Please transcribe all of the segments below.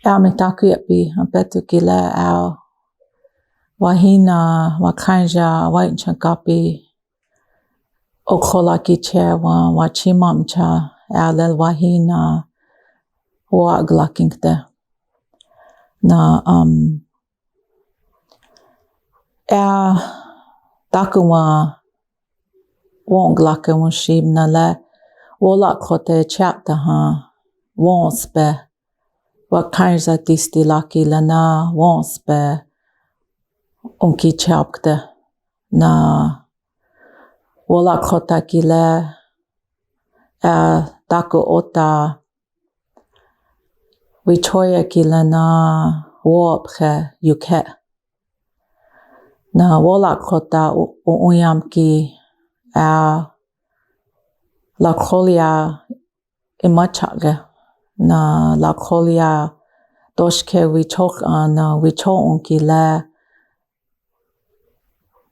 Ea me taku yapi, ampetu kile au wahina, wakanja, waitchakapi, okola kiche, wachimamcha, lel wahina, waaglakinkte. Na, ea taku wonglake wunshib na le, WoLakota chaptaha, wonspe, wakanja tisti laki lana, wonspe, unki chapkte. Na, WoLakota kile, taku ota, wichoya kile na, wopche yuke. Na, WoLakota uyamki, lakolia imachage. Na, lakolia doshke wichok na wichon kile,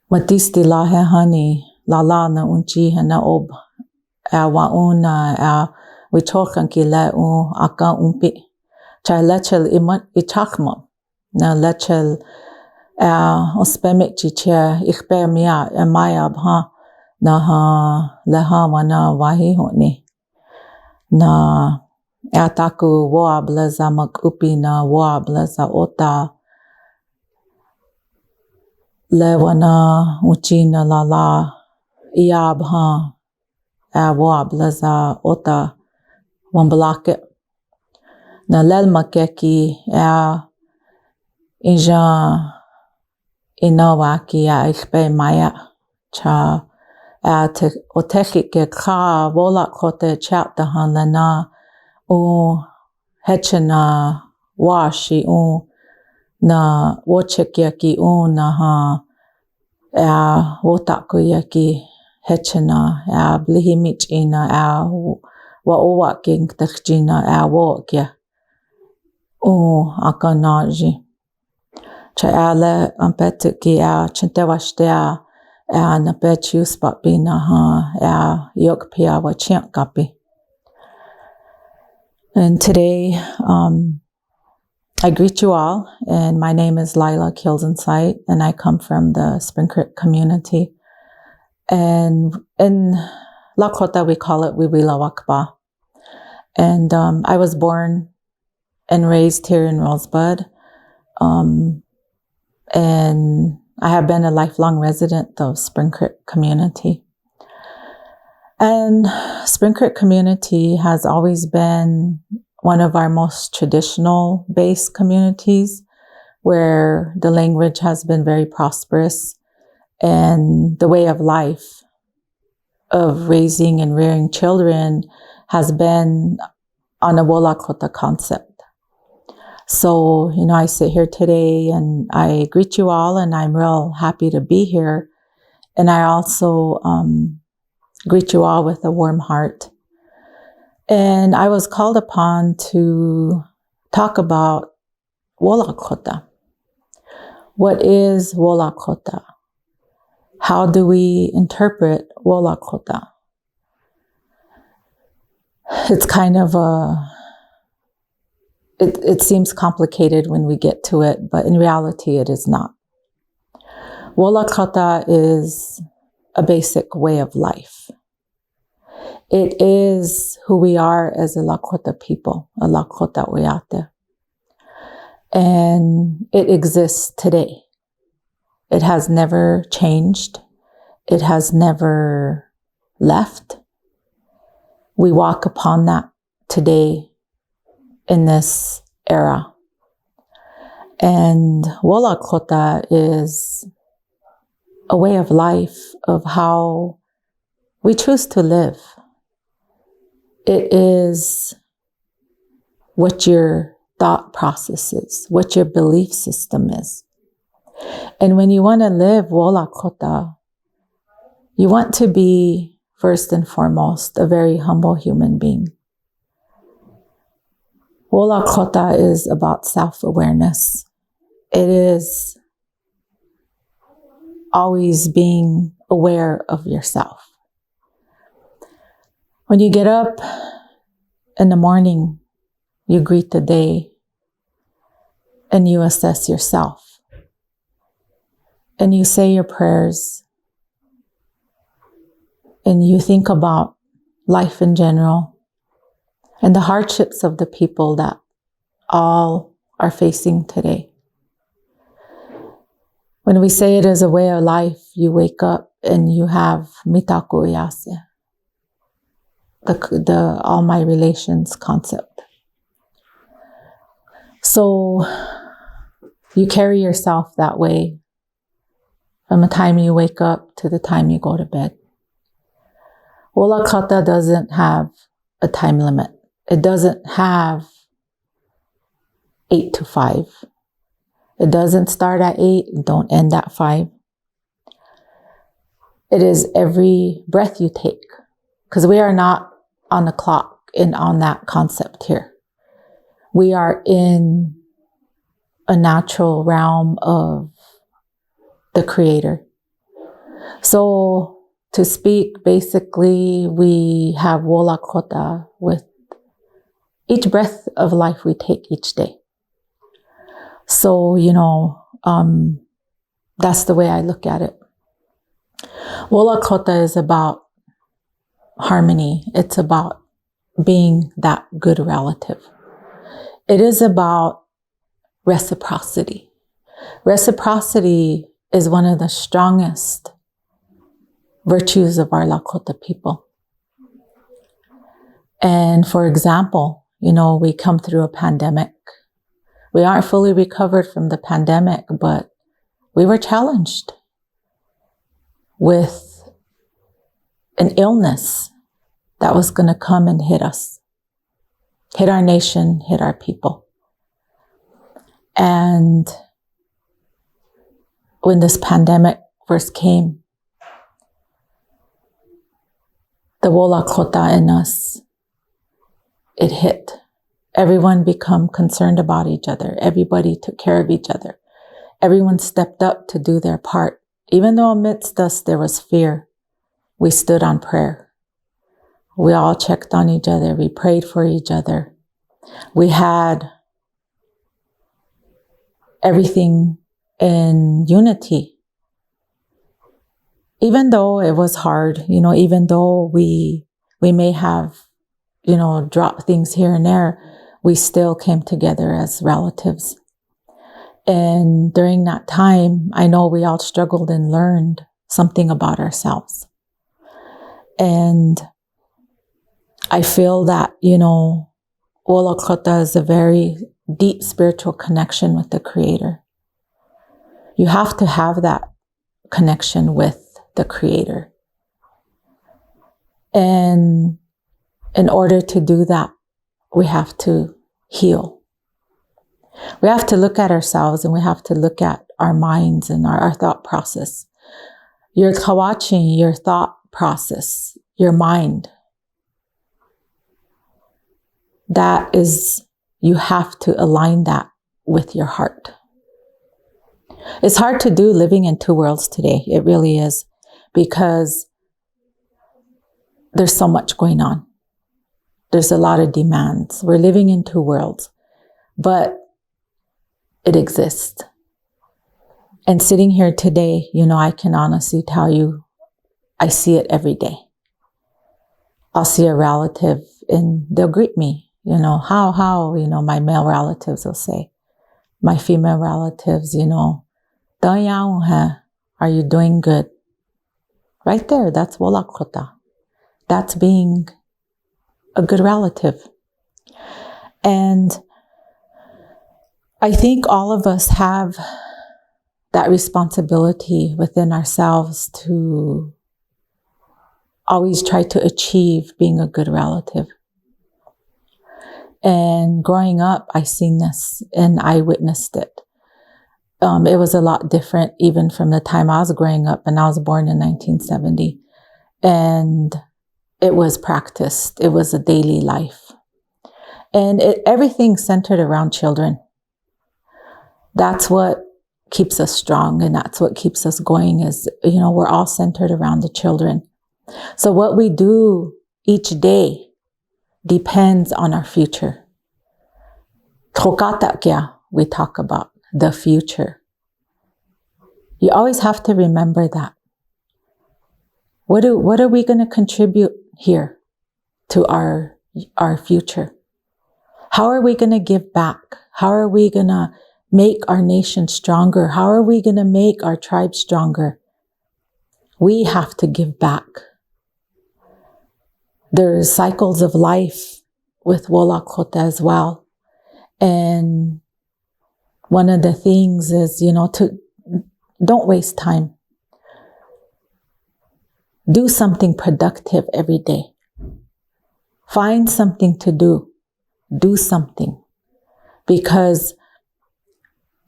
matisti lahe hani, la na unchi na ob, wauna, wichokan kile aka umpi. Cha lechel ichakma. Na lechel, ospemik chiche, ikbe mia, mayab ha, na leha wana wahi honi. Na, taku woableza makupi na woableza ota, le wana uchina la, iab ha, woableza ota, wambalake. Na lel makeki, inja inawaki ikbe maya. Cha, oteki ke ka WoLakota chaptahan lana, hechena washi na wochekyaki na wotakuyaki hechena blihimich ina waowaking takjina wokya akanaji. Cha le ampetuki chintewashtea na pechius papina yokpia wachiankapi. And today, I greet you all, and my name is Lila Kills In Sight, and I come from the Spring Creek community. And in Lakota, we call it Wiwilawakba. And I was born and raised here in Rosebud. And I have been a lifelong resident of Spring Creek community. And Spring Creek community has always been one of our most traditional based communities where the language has been very prosperous and the way of life of raising and rearing children has been on a WoLakota concept. So, I sit here today and I greet you all, and I'm real happy to be here. And I also greet you all with a warm heart. And I was called upon to talk about WoLakota. What is WoLakota? How do we interpret WoLakota? It's kind of it seems complicated when we get to it, but in reality it is not. WoLakota is a basic way of life. It is who we are as a Lakota people, a Lakota Oyate. And it exists today. It has never changed. It has never left. We walk upon that today in this era. And WoLakota is a way of life of how we choose to live. It is what your thought process is, what your belief system is. And when you want to live WoLakota, you want to be, first and foremost, a very humble human being. WoLakota is about self-awareness. It is always being aware of yourself. When you get up in the morning, you greet the day and you assess yourself. And you say your prayers. And you think about life in general and the hardships of the people that all are facing today. When we say it as a way of life, you wake up and you have mitaku yase, the all my relations concept. So you carry yourself that way from the time you wake up to the time you go to bed. WoLakota doesn't have a time limit. It doesn't have 8 to 5. It doesn't start at 8 and don't end at 5. It is every breath you take, because we are not on the clock and on that concept here. We are in a natural realm of the Creator. So to speak, basically, we have WoLakota with each breath of life we take each day. So, that's the way I look at it. WoLakota is about harmony. It's about being that good relative. It is about reciprocity. Reciprocity is one of the strongest virtues of our Lakota people. And for example, we come through a pandemic. We aren't fully recovered from the pandemic, but we were challenged with an illness that was going to come and hit us, hit our nation, hit our people. And when this pandemic first came, the WoLakota in us, it hit. Everyone became concerned about each other. Everybody took care of each other. Everyone stepped up to do their part. Even though amidst us there was fear, we stood on prayer. We all checked on each other. We prayed for each other. We had everything in unity. Even though it was hard, even though we may have, dropped things here and there, we still came together as relatives. And during that time, I know we all struggled and learned something about ourselves. And I feel that, WoLakota is a very deep spiritual connection with the Creator. You have to have that connection with the Creator. And in order to do that, we have to heal. We have to look at ourselves and we have to look at our minds and our thought process. Your kawachi, your thought process, your mind. That is, you have to align that with your heart. It's hard to do living in two worlds today. It really is, because there's so much going on. There's a lot of demands. We're living in two worlds, but it exists. And sitting here today, I can honestly tell you, I see it every day. I'll see a relative and they'll greet me, how, my male relatives will say. My female relatives, are you doing good? Right there, that's WoLakota. That's being a good relative. And I think all of us have that responsibility within ourselves to always try to achieve being a good relative. And growing up, I seen this and I witnessed it. It was a lot different even from the time I was growing up, and I was born in 1970. And it was practiced. It was a daily life. And everything centered around children. That's what keeps us strong, and that's what keeps us going is, we're all centered around the children. So what we do each day depends on our future. Tokata kya, we talk about the future. You always have to remember that. What are we going to contribute here to our future? How are we going to give back? How are we going to make our nation stronger? How are we going to make our tribe stronger? We have to give back. There's cycles of life with WoLakota as well. And one of the things is, don't waste time. Do something productive every day. Find something to do. Do something. Because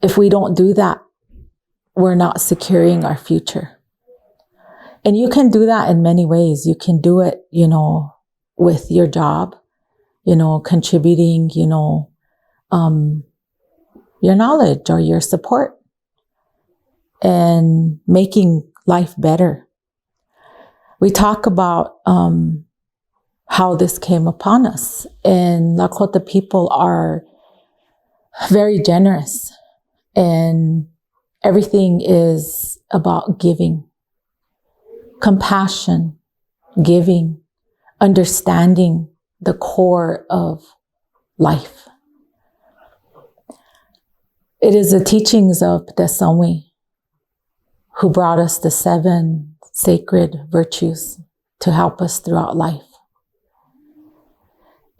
if we don't do that, we're not securing our future. And you can do that in many ways. You can do it, with your job, contributing, your knowledge or your support and making life better. We talk about how this came upon us, and Lakota people are very generous, and everything is about giving, compassion, giving, understanding the core of life. It is the teachings of Tesamwi who brought us the 7 sacred virtues to help us throughout life.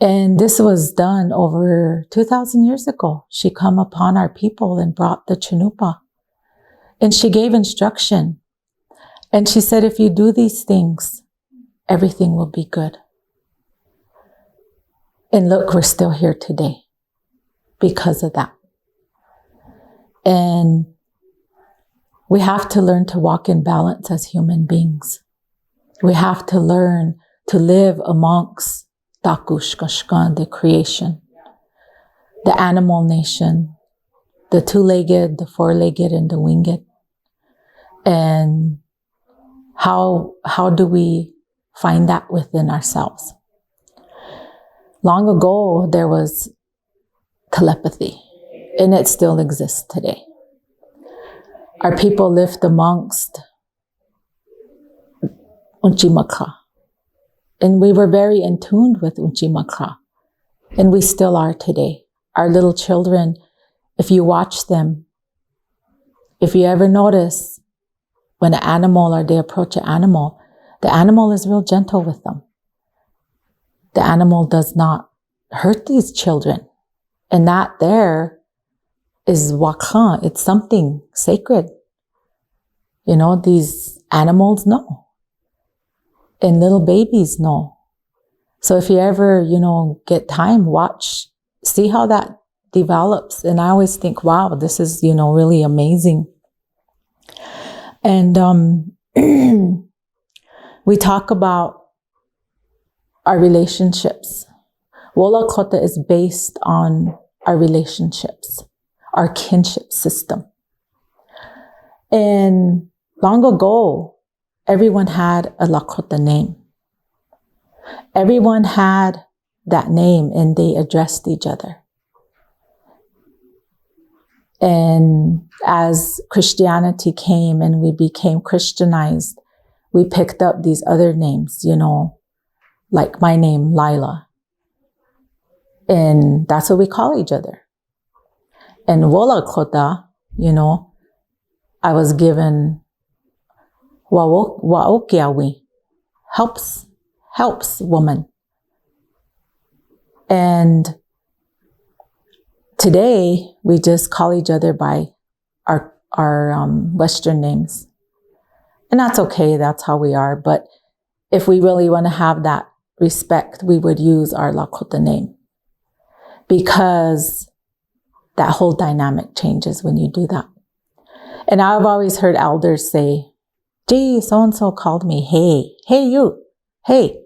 And this was done over 2,000 years ago. She come upon our people and brought the Chinupa. And she gave instruction. And she said, if you do these things, everything will be good. And look, we're still here today because of that. And we have to learn to walk in balance as human beings. We have to learn to live amongst Takushkashkan, the creation, the animal nation, the 2-legged, the 4-legged, and the winged. And how do we find that within ourselves? Long ago, there was telepathy, and it still exists today. Our people lived amongst Unchimaka, and we were very in tune with Unchimaka, and we still are today. Our little children, if you watch them, if you ever notice when an animal or they approach an animal, the animal is real gentle with them. The animal does not hurt these children. And that there is wakan. It's something sacred. These animals know. And little babies know. So if you ever, get time, watch, see how that develops. And I always think, wow, this is, really amazing. And we talk about our relationships. WoLakota is based on our relationships, our kinship system. And long ago, everyone had a Lakota name. Everyone had that name and they addressed each other. And as Christianity came and we became Christianized, we picked up these other names, like my name, Lila. And that's what we call each other. And WoLakota, I was given Wa'okiawi, helps woman. And today we just call each other by our Western names. And that's okay, that's how we are. But if we really want to have that respect, we would use our Lakota name. Because that whole dynamic changes when you do that. And I've always heard elders say, gee, so-and-so called me, hey you, hey.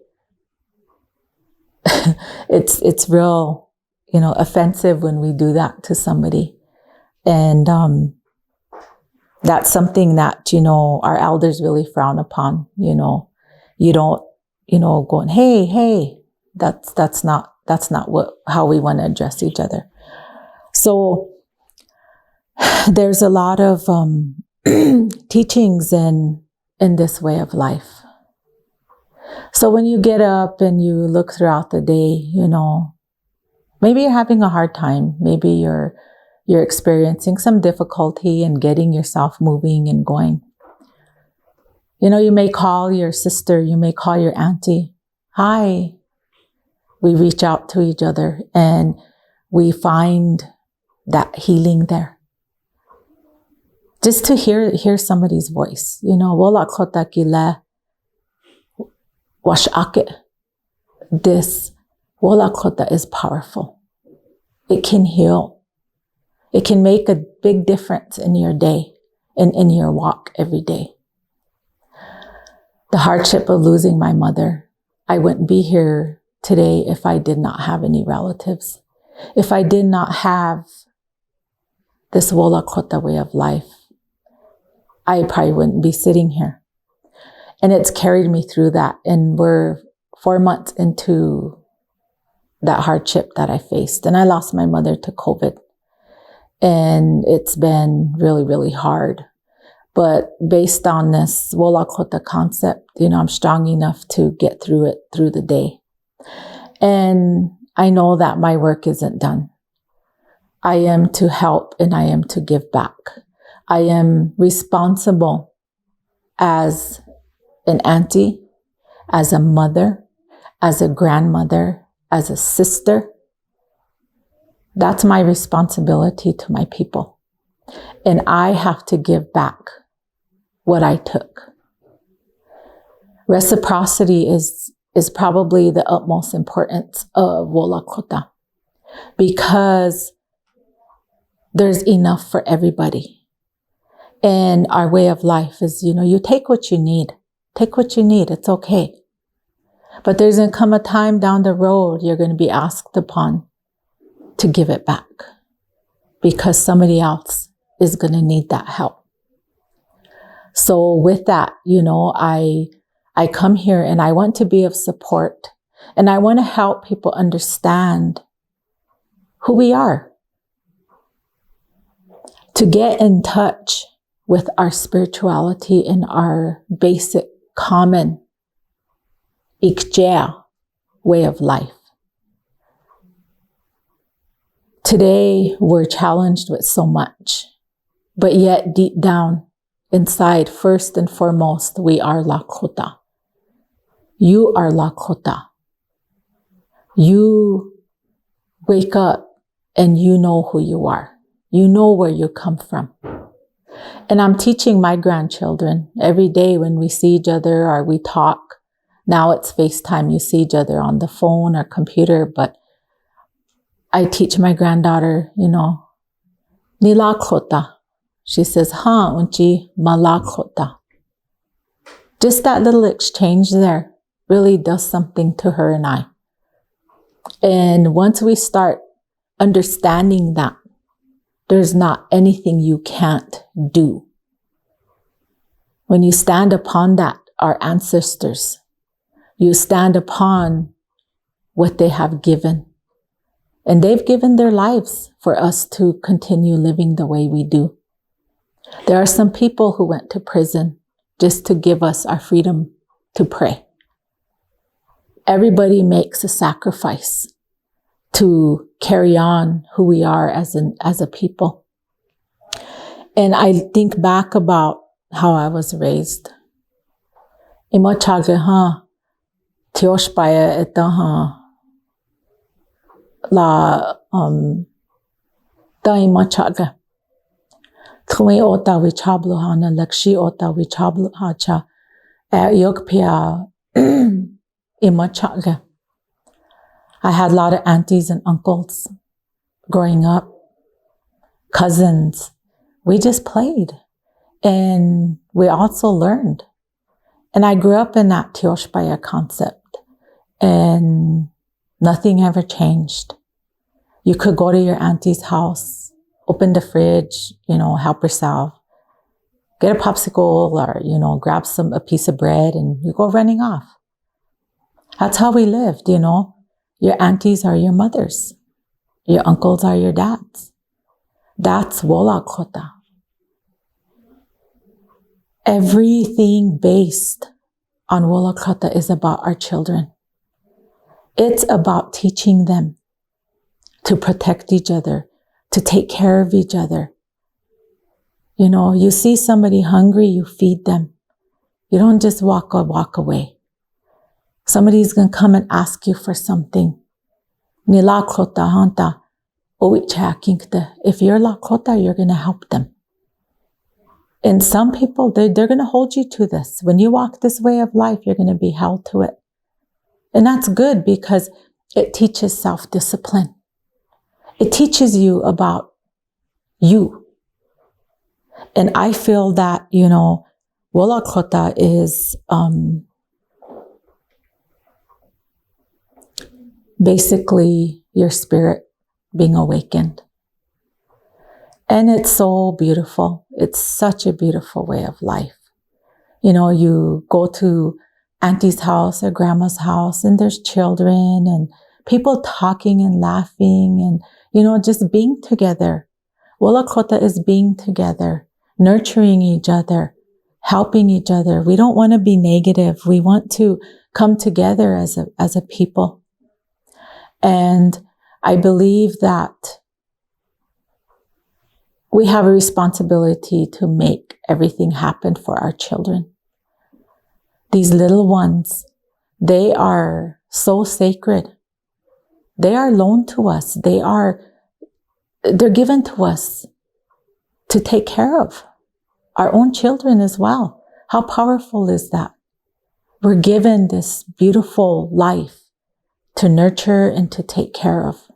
It's real, offensive when we do that to somebody. And that's something that, our elders really frown upon. You don't, going, hey, that's not how we want to address each other. So There's a lot of teachings in this way of life. So when you get up and you look throughout the day, you know, maybe you're having a hard time. Maybe you're experiencing some difficulty in getting yourself moving and going. You know, you may call your sister, you may call your auntie. Hi. We reach out to each other and we find that healing there. Just to hear somebody's voice. You know, WoLakota kile washake. This WoLakota is powerful. It can heal. It can make a big difference in your day and in your walk every day. The hardship of losing my mother, I wouldn't be here today if I did not have any relatives. If I did not have this WoLakota way of life, I probably wouldn't be sitting here. And it's carried me through that. And we're 4 months into that hardship that I faced. And I lost my mother to COVID. And it's been really, really hard. But based on this WoLakota concept, you know, I'm strong enough to get through it through the day. And I know that my work isn't done. I am to help and I am to give back. I am responsible as an auntie, as a mother, as a grandmother, as a sister. That's my responsibility to my people. And I have to give back what I took. Reciprocity is probably the utmost importance of WoLakota, because there's enough for everybody. And our way of life is, you know, you take what you need. Take what you need. It's okay. But there's going to come a time down the road you're going to be asked upon to give it back, because somebody else is going to need that help. So with that, you know, I come here and I want to be of support, and I want to help people understand who we are, to get in touch with our spirituality and our basic common ikjea way of life. Today, we're challenged with so much, but yet deep down inside, first and foremost, we are Lakota. You are Lakota. You wake up and you know who you are. You know where you come from. And I'm teaching my grandchildren every day when we see each other or we talk. Now it's FaceTime. You see each other on the phone or computer, but I teach my granddaughter, you know, Lila Kills. She says, unchi malakota. Just that little exchange there really does something to her and I. And once we start understanding that, there's not anything you can't do. When you stand upon that, our ancestors, you stand upon what they have given. And they've given their lives for us to continue living the way we do. There are some people who went to prison just to give us our freedom to pray. Everybody makes a sacrifice to carry on who we are as a people. And I think back about how I was raised. Imachage tioshpaya etaha la da imachage. Tui ota wichablu hana lakshi ota wichablu hacha yokpia imachage. I had a lot of aunties and uncles growing up, cousins. We just played and we also learned. And I grew up in that Tioshpaya concept and nothing ever changed. You could go to your auntie's house, open the fridge, you know, help yourself, get a popsicle or, you know, grab a piece of bread and you go running off. That's how we lived, you know. Your aunties are your mothers. Your uncles are your dads. That's WoLakota. Everything based on WoLakota is about our children. It's about teaching them to protect each other, to take care of each other. You know, you see somebody hungry, you feed them. You don't just walk away. Somebody's going to come and ask you for something. If you're Lakota, you're going to help them. And some people, they're going to hold you to this. When you walk this way of life, you're going to be held to it. And that's good because it teaches self-discipline. It teaches you about you. And I feel that, you know, WoLakota is basically your spirit being awakened. And it's so beautiful. It's such a beautiful way of life. You know, you go to auntie's house or grandma's house and there's children and people talking and laughing and, you know, just being together. WoLakota is being together, nurturing each other, helping each other. We don't want to be negative. We want to come together as a people. And I believe that we have a responsibility to make everything happen for our children. These little ones, they are so sacred. They are loaned to us. They're given to us to take care of our own children as well. How powerful is that? We're given this beautiful life to nurture and to take care of.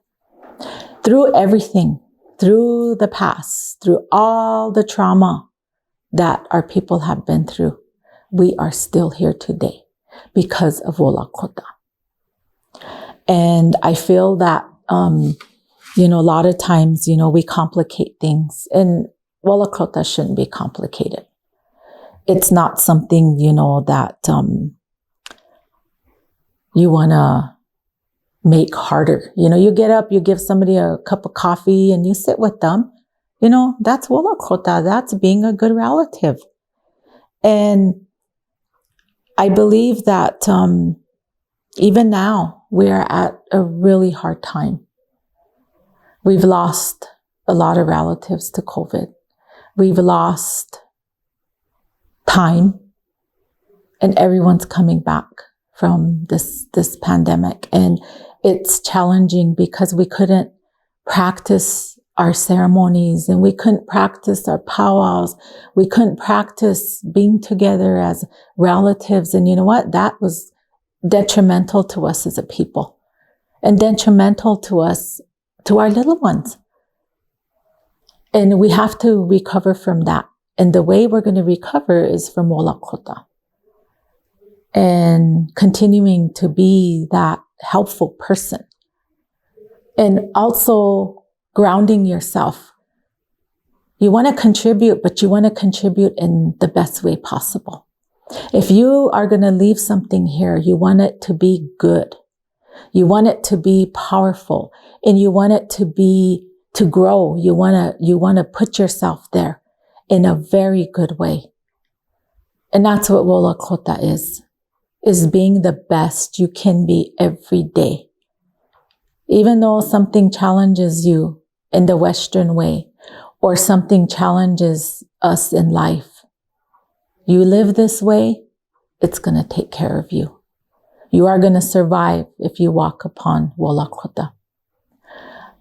Through everything, through the past, through all the trauma that our people have been through, we are still here today because of WoLakota. And I feel that, you know, a lot of times, you know, we complicate things and WoLakota shouldn't be complicated. It's not something, you know, that you want to make harder. You know, you get up, you give somebody a cup of coffee and you sit with them. You know, that's WoLakota. That's being a good relative. And I believe that even now we are at a really hard time. We've lost a lot of relatives to COVID. We've lost time and everyone's coming back from this pandemic. And it's challenging because we couldn't practice our ceremonies and we couldn't practice our powwows. We couldn't practice being together as relatives. And you know what? That was detrimental to us as a people and detrimental to us, to our little ones. And we have to recover from that. And the way we're going to recover is from WoLakota and continuing to be that helpful person and also grounding yourself. You want to contribute, but you want to contribute in the best way possible. If you are going to leave something here, you want it to be good. You want it to be powerful and you want it to grow. You want to put yourself there in a very good way. And that's what WoLakota is being the best you can be every day. Even though something challenges you in the Western way or something challenges us in life, you live this way, it's going to take care of you. You are going to survive if you walk upon WoLakota.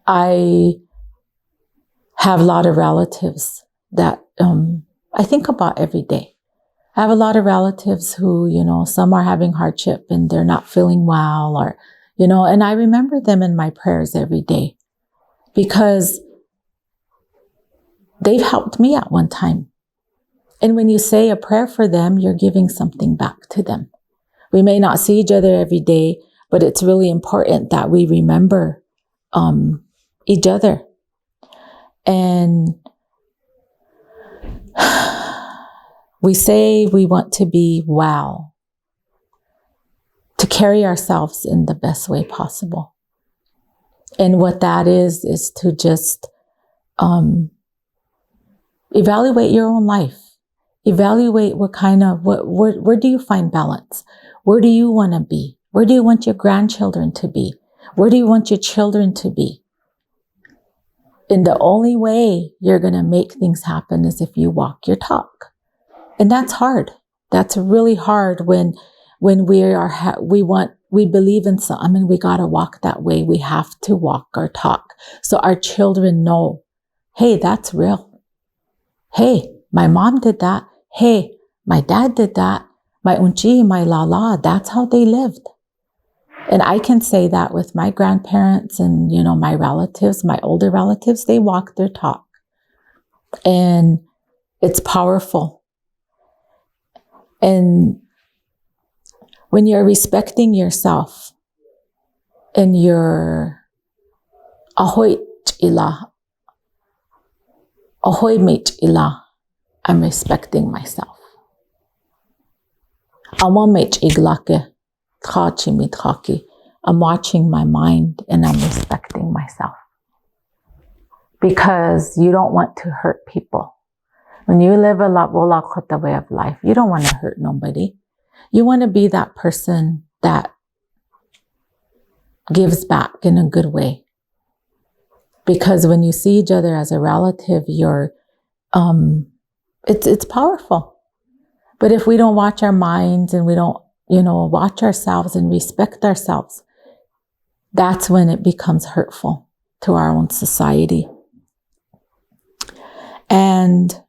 I have a lot of relatives that I think about every day. I have a lot of relatives who, you know, some are having hardship and they're not feeling well or, you know, and I remember them in my prayers every day because they've helped me at one time. And when you say a prayer for them, you're giving something back to them. We may not see each other every day, but it's really important that we remember each other. And we say we want to be well, to carry ourselves in the best way possible. And what that is to just Evaluate your own life. Evaluate where do you find balance? Where do you want to be? Where do you want your grandchildren to be? Where do you want your children to be? And the only way you're going to make things happen is if you walk your talk. And that's hard. That's really hard when we believe in something and we got to walk that way. We have to walk our talk. So our children know, hey, that's real. Hey, my mom did that. Hey, my dad did that. My unchi, my lala, that's how they lived. And I can say that with my grandparents and, my relatives, my older relatives, they walk their talk. And it's powerful. And when you're respecting yourself and you're ahoy mate ila, I'm respecting myself. I'm watching my mind and I'm respecting myself. Because you don't want to hurt people. When you live a WoLakota way of life, you don't want to hurt nobody. You want to be that person that gives back in a good way. Because when you see each other as a relative, it's powerful. But if we don't watch our minds and we don't, watch ourselves and respect ourselves, that's when it becomes hurtful to our own society. And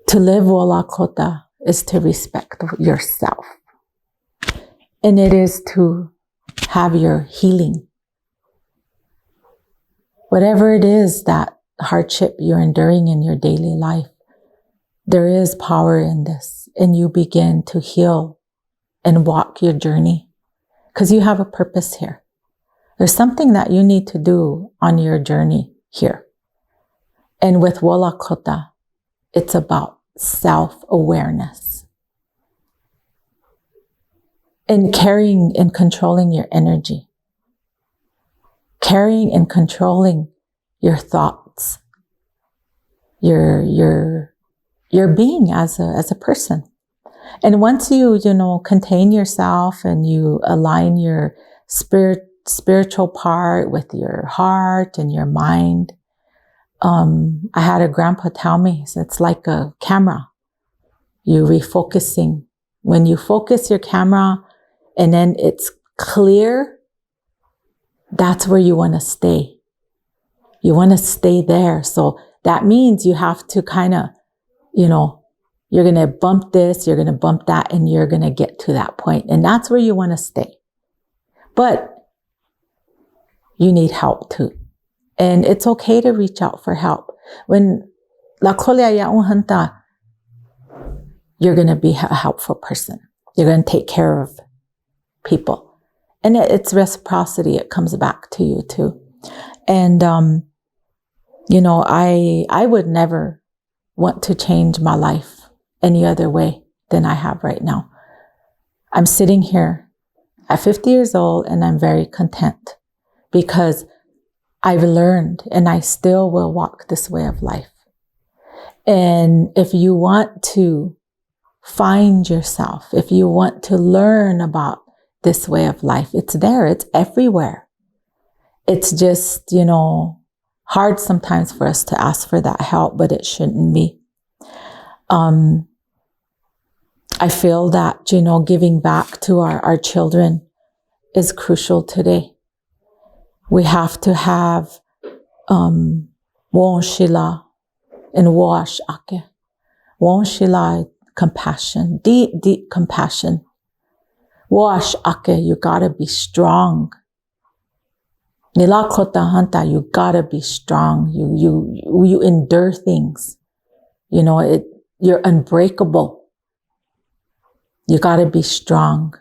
to live WoLakota is to respect yourself. And it is to have your healing. Whatever it is that hardship you're enduring in your daily life, there is power in this. And you begin to heal and walk your journey because you have a purpose here. There's something that you need to do on your journey here. And with WoLakota, it's about self-awareness and carrying and controlling your energy, carrying and controlling your thoughts, your being as a person. And once you contain yourself and you align your spiritual part with your heart and your mind, I had a grandpa tell me, so it's like a camera. You're refocusing. When you focus your camera and then it's clear, that's where you want to stay. You want to stay there. So that means you have to kind of, you're going to bump this, you're going to bump that, and you're going to get to that point. And that's where you want to stay. But you need help too. And it's okay to reach out for help. When you're going to be a helpful person. You're going to take care of people. And it's reciprocity. It comes back to you too. And, I would never want to change my life any other way than I have right now. I'm sitting here at 50 years old and I'm very content because I've learned and I still will walk this way of life. And if you want to find yourself, if you want to learn about this way of life, it's there, it's everywhere. It's just, hard sometimes for us to ask for that help, but it shouldn't be. I feel that, giving back to our children is crucial today. We have to have Wonshila and Wash Ake. Wonshila, compassion, deep compassion. Wash Ake, you gotta be strong. Nilakota Hanta, you gotta be strong. You endure things. You're unbreakable. You gotta be strong.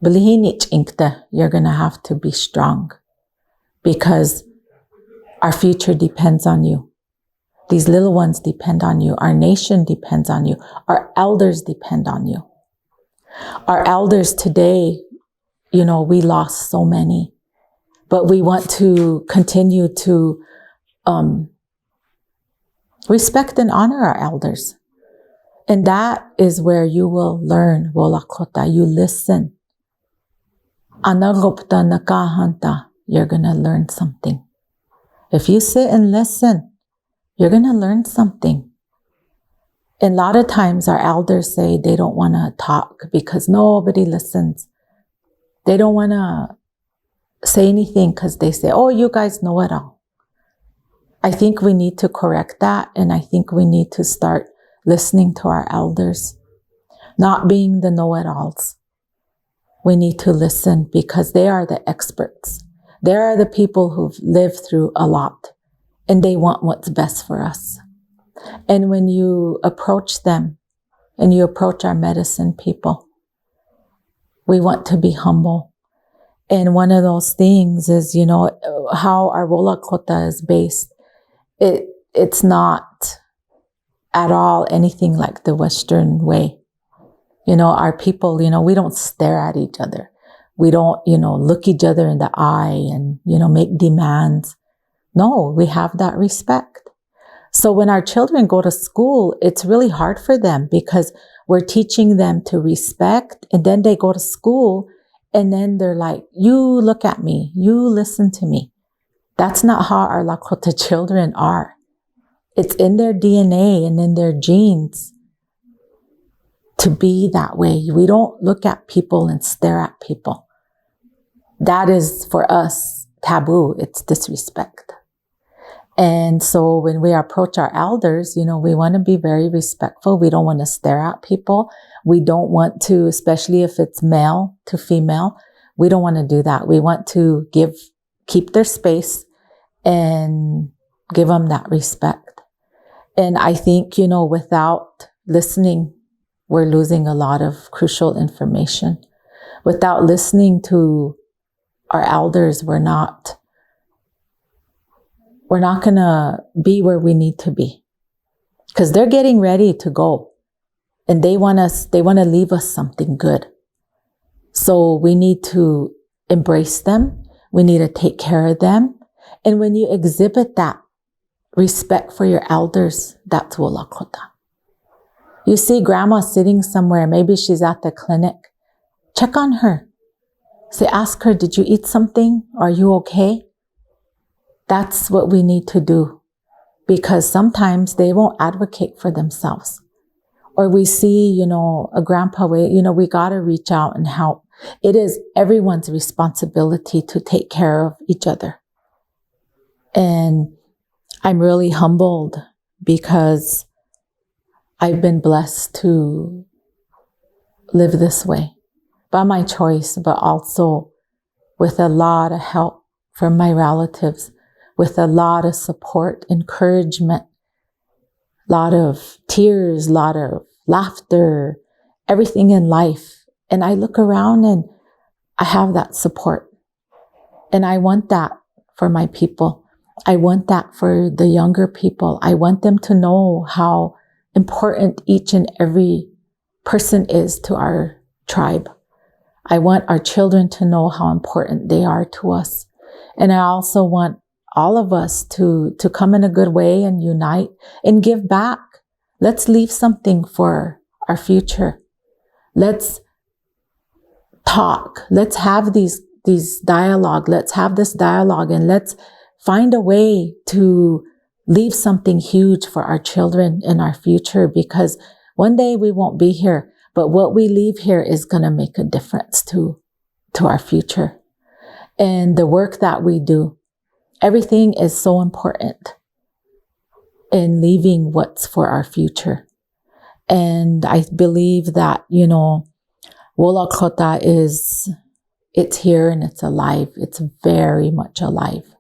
You're gonna have to be strong because our future depends on you. These little ones depend on you. Our nation depends on you. Our elders depend on you. Our elders today, we lost so many, but we want to continue to Respect and honor our elders. And that is where you will learn WoLakota. You listen. Anagopta nakahanta. You're going to learn something. If you sit and listen, you're going to learn something. And a lot of times our elders say they don't want to talk because nobody listens. They don't want to say anything because they say, oh, you guys know it all. I think we need to correct that. And I think we need to start listening to our elders, not being the know-it-alls. We need to listen because they are the experts. They are the people who've lived through a lot and they want what's best for us. And when you approach them and you approach our medicine people, we want to be humble. And one of those things is, you know, how our WoLakota is based. It's not at all anything like the Western way. You know, our people, you know, we don't stare at each other. We don't, you know, look each other in the eye and, you know, make demands. No, we have that respect. So when our children go to school, it's really hard for them because we're teaching them to respect, and then they go to school and then they're like, you look at me, you listen to me. That's not how our Lakota children are. It's in their DNA and in their genes to be that way. We don't look at people and stare at people. That is for us taboo. It's disrespect. And so when we approach our elders, you know, we want to be very respectful. We don't want to stare at people. We don't want to, especially if it's male to female, we don't want to do that. We want to keep their space and give them that respect. And I think, you know, without listening, we're losing a lot of crucial information. Without listening to our elders, we're not going to be where we need to be because they're getting ready to go and they want to leave us something good. So we need to embrace them. We need to take care of them. And when you exhibit that respect for your elders, that's WoLakota. You see grandma sitting somewhere, maybe she's at the clinic. Check on her. Say, ask her, did you eat something? Are you okay? That's what we need to do because sometimes they won't advocate for themselves. Or we see, you know, a grandpa, you know, we got to reach out and help. It is everyone's responsibility to take care of each other. And I'm really humbled because I've been blessed to live this way by my choice, but also with a lot of help from my relatives, with a lot of support, encouragement, a lot of tears, a lot of laughter, everything in life. And I look around and I have that support. And I want that for my people. I want that for the younger people. I want them to know how important each and every person is to our tribe. I want our children to know how important they are to us. And I also want all of us to come in a good way and unite and give back. Let's leave something for our future. Let's talk. Let's have these dialogue. Let's have this dialogue and let's find a way to leave something huge for our children in our future, because one day we won't be here, but what we leave here is going to make a difference to our future. And the work that we do, everything is so important in leaving what's for our future. And I believe that, you know, WoLakota it's here and it's alive. It's very much alive.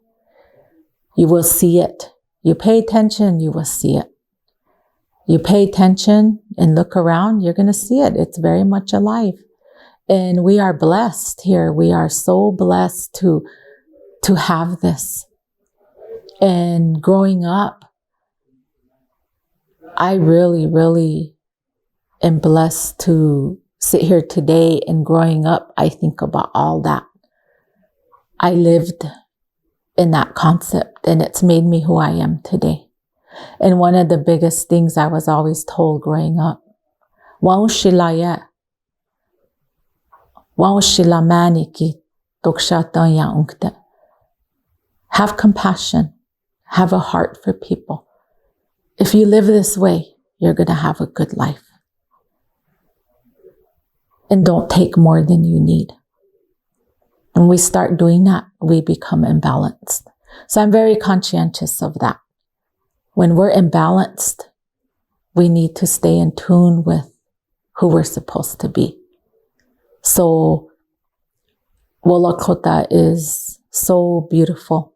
You will see it. You pay attention, you will see it. You pay attention and look around, you're going to see it. It's very much alive. And we are blessed here. We are so blessed to have this. And growing up, I really, really am blessed to sit here today. And growing up, I think about all that. I lived in that concept and it's made me who I am today. And one of the biggest things I was always told growing up, have compassion, have a heart for people. If you live this way, you're going to have a good life. And don't take more than you need. When we start doing that, we become imbalanced. So I'm very conscientious of that. When we're imbalanced, we need to stay in tune with who we're supposed to be. So WoLakota is so beautiful.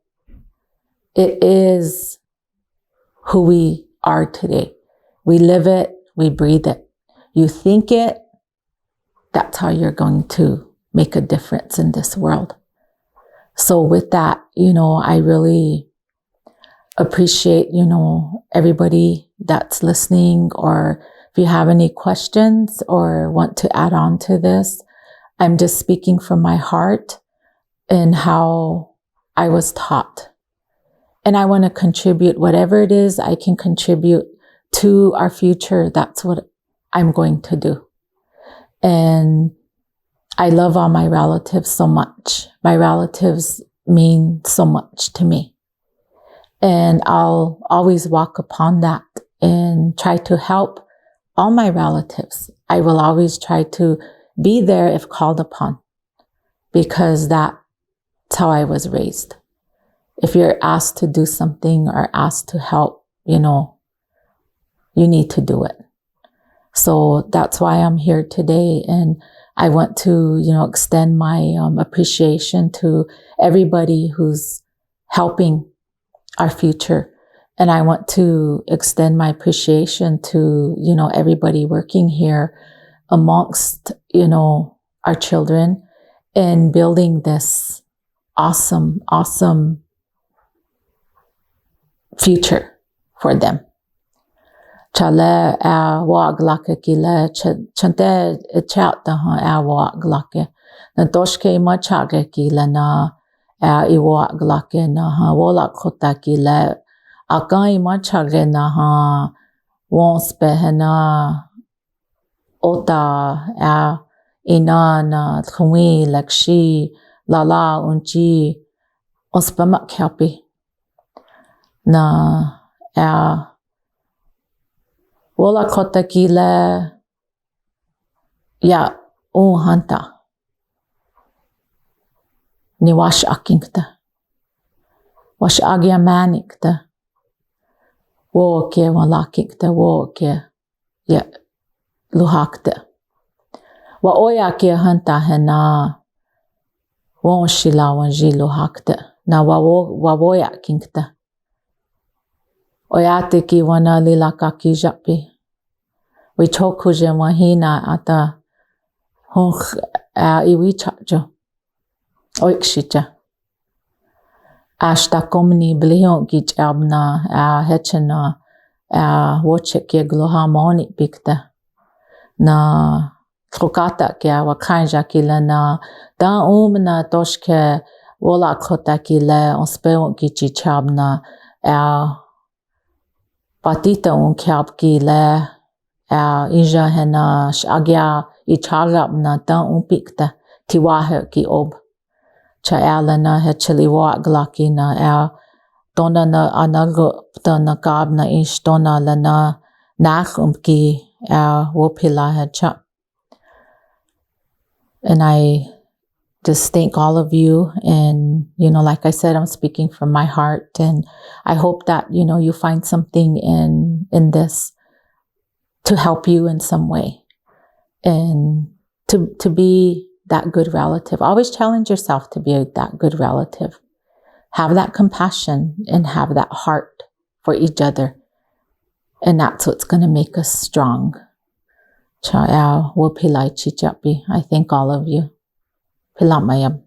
It is who we are today. We live it, we breathe it. You think it, that's how you're going to make a difference in this world. So with that, I really appreciate, everybody that's listening, or if you have any questions or want to add on to this, I'm just speaking from my heart and how I was taught. And I want to contribute whatever it is I can contribute to our future. That's what I'm going to do. And I love all my relatives so much. My relatives mean so much to me. And I'll always walk upon that and try to help all my relatives. I will always try to be there if called upon, because that's how I was raised. If you're asked to do something or asked to help, you need to do it. So that's why I'm here today. And I want to, extend my appreciation to everybody who's helping our future. And I want to extend my appreciation to, everybody working here amongst, our children and building this awesome, awesome future for them. Chale wag lake kile chante chat ha wag lake na doshke machage kile na iwag lake na ha WoLakota kile akai machage na ha wonspe na ota ina na khwi lakshi lala unji ospamak happy na WoLakota kile ya hanta ni wash akingta wash agya manikta wo ke walakikta wo ke ya luhakta wa oya ke hanta hena wo shila wanji luhakta na wa ya kingta oyate ki wana lila kaki japi. We chokuje wahina ata honch iwichajo. Oikshija. Ashta komni blion gich abna hechena wochek ye glohamoni bikta. Na trokata ke wakanja kila na da umna toshke WoLakota kile onspeo gichi chabna patita kyab kile ija hena shagya ichagab na ta pikta tiwahe ki ob cha alana hecheli wa glaki na dona na anago na gab na ish dona lana nach ki wopila hecha. And I just thank all of you. And, like I said, I'm speaking from my heart. And I hope that, you find something in this to help you in some way. And to be that good relative. Always challenge yourself to be that good relative. Have that compassion and have that heart for each other. And that's what's going to make us strong. I thank all of you. Pilamayam.